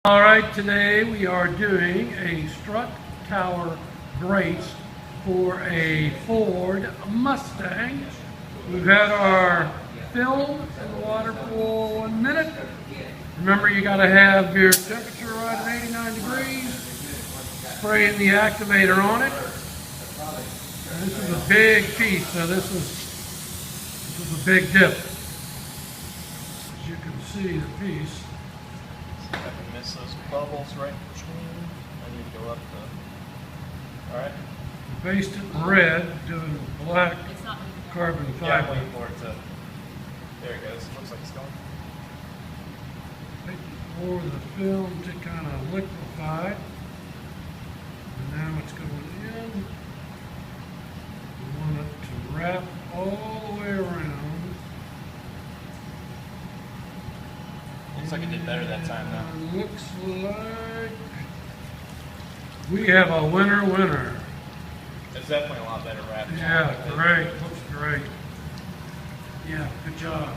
All right, today we are doing a strut tower brace for a Ford Mustang. We've had our film in the water for 1 minute. Remember, you got to have your temperature right at 89 degrees. Spraying the activator on it. And this is a big piece, so this is a big dip. As you can see, the piece. I can miss those bubbles right between. I need to go up the. Alright. We based it in red, doing black carbon fiber. Yeah, I'm waiting for it to. There it goes. Looks like it's going. For the film to kind of liquefy. And now it's going in. We want it to wrap all the way around. Looks like it did better that time though. Looks like we have a winner. It's definitely a lot better wrapped. Yeah, great. Looks great. Yeah, good job.